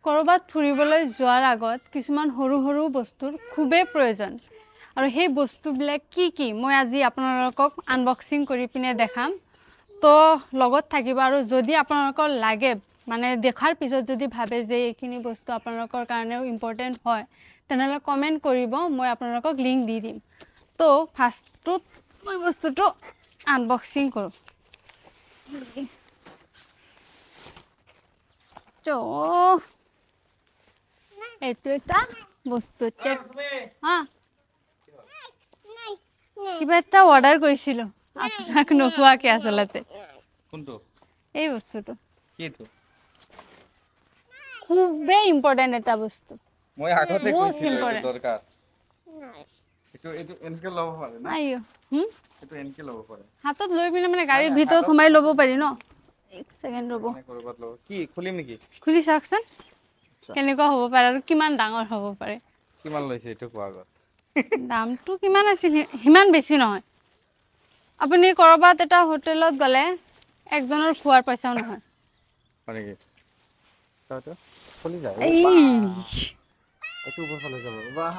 কৰবাত ফুৰিবলৈ যোৱাৰ আগত কিছুমান সৰু সৰু বস্তুৰ খুবেই প্ৰয়োজন আৰু সেই বস্তুবিলাক কি কি মই আজি আপোনালোকক আনবক্সিং কৰি পিনে দেখাম তো লগত থাকিব আৰু যদি আপোনালোকৰ লাগে মানে দেখাৰ পিছত যদি ভাবে যে এইখিনি বস্তু আপোনালোকৰ কাৰণেও ইম্পৰ্টেন্ট হয় তেনেহলে কমেন্ট কৰিব মই আপোনালোকক লিংক দি দিম তো ফাৰ্ষ্টত মই বস্তুটো আনবক্সিং কৰো তো এইটো এটা বস্তু হা কিবা এটা অৰ্ডাৰ কৰিছিলো আপোনাক নোখোৱাকে আছলতে কোনটো এই বস্তুটো কিটো খুবেই ইম্পৰ্টেন্ট এটা বস্তু মই আগতে কৈছিলো এটা দৰকাৰ এইটো এনকে লব পাৰে না আইও এইটো এনকে লব পাৰে হাতত লৈ পিনে মানে গাড়ীৰ ভিতৰত সোমাই ল'ব পাৰি ন এক সেকেন্ড ৰব কৰবাত লব কি খুলিম নেকি খুলি চাওকচোন কেনেকুৱা হ'ব পাৰে আৰু কিমান ডাঙৰ হ'ব পাৰে কিমান লৈছে এইটো কোৱা আগত দামটো কিমান আছিল হিমান বেছি নহয় আপুনি কৰবাত এটা হোটেলত গলে একজনৰ খোৱাৰ পইচাও নহয় মানে কি তাতো খুলি যায় এইটো ওপৰ ফালে যাব বাহ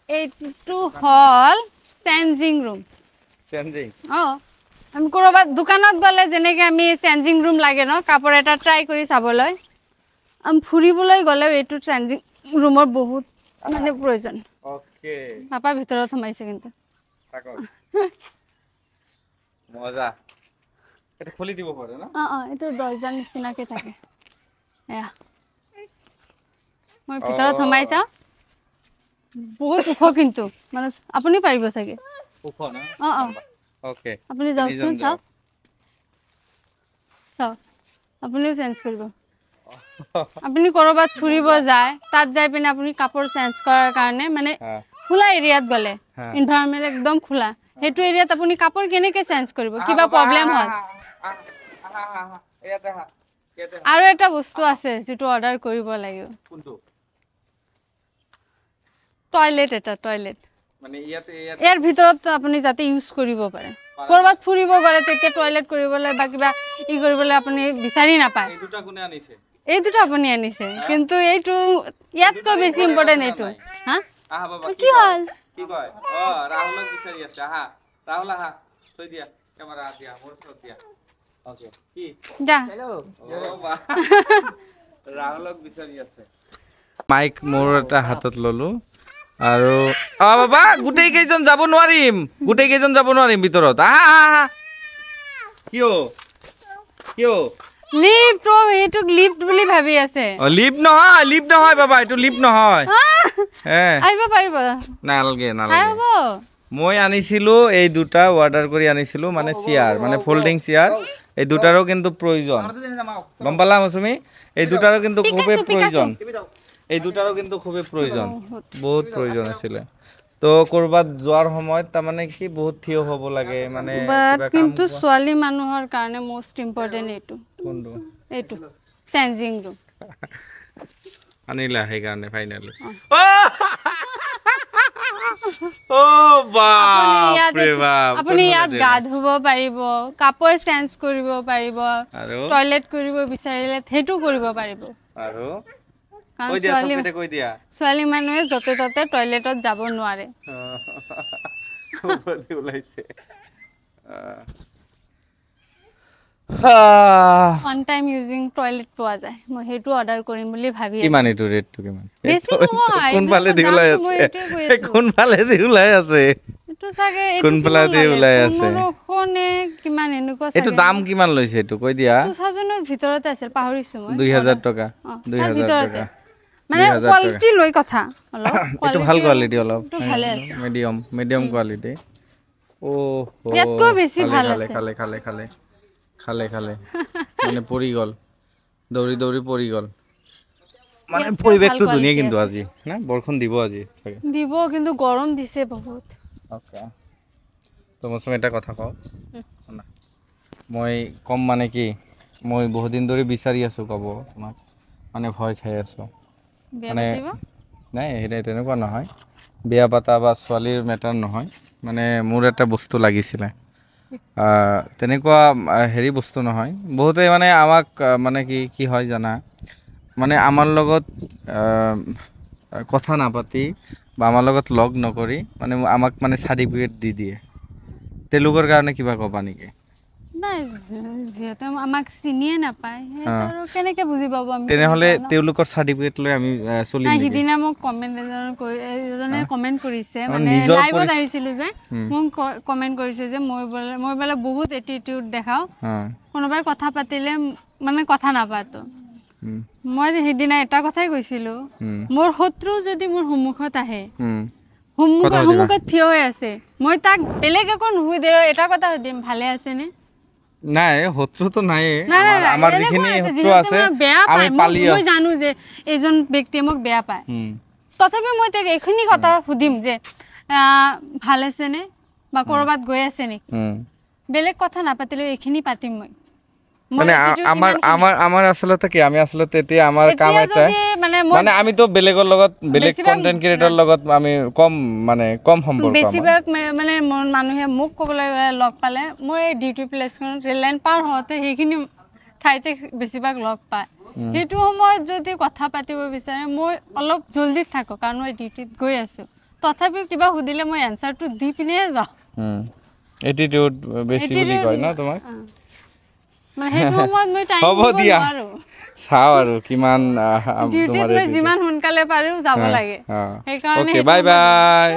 এইটো হল চেঞ্জিং ৰুম চেঞ্জিং আমি কৰবাত দোকানত গলে যেনেকে আমি চেঞ্জিং ৰুম লাগে ন কাপোৰ এটা ট্ৰাই কৰি চাবলৈ আমি ফুৰিবলৈ গলে এইটো চেঞ্জিং ৰুমৰ বহুত মানে প্ৰয়োজন ওকে পাপা ভিতৰত সোমাইছে কিন্তু তাকক মজা এটা খুলি দিব পাৰে না এইটো দৰ্জাৰ নিচিনাকে থাকে এয়া মই ভিতৰত সোমাই চাও বহুত ওখ কিন্তু মানে আপুনি পাৰিব চাগে ওখ না ওকে আপুনি যাওকচোন চাওক আপুনিও চেঞ্জ কৰিব আপুনি কৰবাত ফুৰিব যায় তাত যাই পিনে আপুনি কাপোৰ চেঞ্জ কৰাৰ কাৰণে মানে খোলা এৰিয়াত গলে এনভায়ৰনমেন্ট একদম খোলা হেতু এৰিয়াত আপুনি কাপোৰ কেনেকৈ চেঞ্জ কৰিব কিবা প্ৰবলেম হয় আৰু এটা বস্তু আছে যেটো অৰ্ডাৰ কৰিব লাগিব কোনটো টয়লেট এটা টয়লেট মানে ইয়াৰ ভিতৰত আপুনি যাতে ইউজ কৰিব পাৰে কৰবাত ফুৰিব গলে তেতিয়া টয়লেট কৰিবলৈ বা কিবা ই কৰিবলৈ আপুনি বিচাৰি নাপায় এই দুটা কোনে আনিছে এই দুটা আপুনি আনিছে কিন্তু এইটো ইয়াতকৈ বেছি ইম্পৰ্টেন্ট এইটো হা আহা বাবা কি হল কি কয় ৰাহুলক বিচাৰি আছে আহা ৰাহুল আহা থৈ দিয়া ক্যামেৰা দিয়া মোৰ ওচৰত দিয়া ওকে কি যা হেল্ল ৰাহুলক বিচাৰি আছে মাইক মোৰ এটা হাতত ললো আৰু বাবা গুটেই কেইজন যাব নোৱাৰিম ভিতৰত আহা কিয় লিফ্ট এইটো লিফ্ট বুলি ভাবি আছে লিফ্ট নহয় বাবা এইটো লিফ্ট নহয় আহিব পাৰিব নালগে আহিব মই আনিছিলো এই দুটা অৰ্ডাৰ কৰি আনিছিলো মানে চেয়াৰ মানে ফোল্ডিং চেয়াৰ এই দুটাৰো কিন্তু প্ৰয়োজন গম পালা মৌসুমী এই দুটাৰো কিন্তু খুবেই প্ৰয়োজন বহুত প্ৰয়োজন আছিল তো কৰবাত যোৱাৰ সময়ত তা মানে কি বহুত থিয় হ'ব লাগে মানে কিবা কাম কিন্তু ছোৱালী মানুহৰ কাৰণে মোস্ট ইম্পৰ্টেন্ট এইটো চেঞ্জিং ৰুম আনিলা সেই কাৰণে ফাইনালি আপুনি ইয়াত গা ধুব পাৰিব কাপোৰ চেঞ্জ কৰিব পাৰিব টয়লেট কৰিব বিচাৰিলে হেতু কৰিব পাৰিব আৰু ছোৱালী মানুহে যতে ততে টয়লেটত যাব নোৱাৰে ওয়ান টাইম ইউজিং টয়লেট পোৱা যায় মই হেতু অৰ্ডাৰ কৰিম বুলি ভাবি আছো কিমান এটো ৰেটটো কিমান বেছি নহয় কোনফালে দি ওলাই আছে এটো সাগে কোনফালে দি ওলাই আছে কোনে কিমান এনেকুৱা এটো দাম কিমান লৈছে এটো কৈ দিয়া 2000 ৰ ভিতৰতে আছিল পাহৰিছো মই 2000 টকা 2000 টকা মানে কোৱালিটি লৈ কথা অলপ এটো ভাল কোৱালিটি অলপ ভালে আছে মিডিয়াম কোৱালিটি ইয়াতকৈ বেছি ভাল আছে খালে মানে পৰি গল দৌৰি পৰি গল মানে পৰিবেশটো ধুনীয়া কিন্তু আজি না বৰখন দিব আজি দিব কিন্তু গৰম দিছে বহুত ওকে তো মই এটা কথা কও না মই কম মানে কি মই বহুত দিন ধৰি বিচাৰি আছো কব তোমাক মানে ভয় খাই আছো মানে নাই এটা তেনেকুৱা নহয় বিয়া পাতা বা ছোৱালীৰ মেটাৰ নহয় মানে মোৰ এটা বস্তু লাগিছিল তেনেকুৱা হেৰি বস্তু নহয় বহুতে মানে আমাক মানে কি হয় জানা মানে আমাৰ লগত কথা নাপাতি বা আমাৰ লগত লগ নকৰি মানে আমাক মানে চাৰ্টিফিকেট দি দিয়ে তেওঁলোকৰ কাৰণে কিবা ক'বা নেকি নাই যিহেতু আমাক চিনিয়ে নাপায় সেইটো আৰু কেনেকে বুজি পাব আমি তেনেহ'লে তেওঁলোকৰ চাৰ্টিফিকেট লৈ আমি চলিম নাই নেকি সিদিনা মোক এজনে কমেণ্ট কৰিছে মানে নিজৰ লাইভত আহিছিলোঁ যে মোক কমেণ্ট কৰিছে যে মই বোলে বহুত এটিটিউড দেখাওঁ কোনোবাই কথা পাতিলে মানে কথা নাপাতো মই সিদিনা এটা কথাই কৈছিলোঁ মোৰ শত্ৰু যদি মোৰ সন্মুখত আহে সন্মুখত থিয় হৈ আছে মই তাক বেলেগ একো নুসুধে এটা কথা সুধিম ভালে আছেনে নাই শত্ৰুটো নাই আমাৰ যিখিনি শত্ৰু আছে আমি পালি মই জানো যে এজন ব্যক্তিয়ে মোক বেয়া পায় তথাপি মই তাক এইখিনি কথা সুধিম যে ভাল আছেনে বা ক'ৰবাত গৈ আছে নেকি বেলেগ কথা নাপাতিলেও এইখিনি পাতিম মই মানে আমাৰ আচলতে কি আমি আচলতে এতিয়া আমাৰ কাম এটা মানে আমিতো বেলেগৰ লগত বেলেগ কন্টেন্ট ক্ৰিয়েটৰৰ লগত আমি কম সম্পৰ্ক বেছিভাগ মানে মানুহে মোক ক'বলৈ লগ পালে মই ডিউটি প্লেচখনত ৰেল লাইন পাৰ হওঁতে সেইখিনি ঠাইতে বেছিভাগ লগ পায় সেইটো সময়ত যদি কথা পাতিব বিচাৰে মই অলপ জলদি থাকোঁ কাৰণ মই ডিউটিত গৈ আছোঁ তথাপিও কিবা সুধিলে মই এনচাৰটো দি পিনে যাওঁ এটিটিউড বেছি বুলি কয় ন তোমাক মানে সেইটো সময়ত মই টাইম হ'ব দিয়া চাও আৰু কিমান ডিউটিত মই যিমান সোনকালে পাৰো যাব লাগে সেইকাৰণে বাই বাই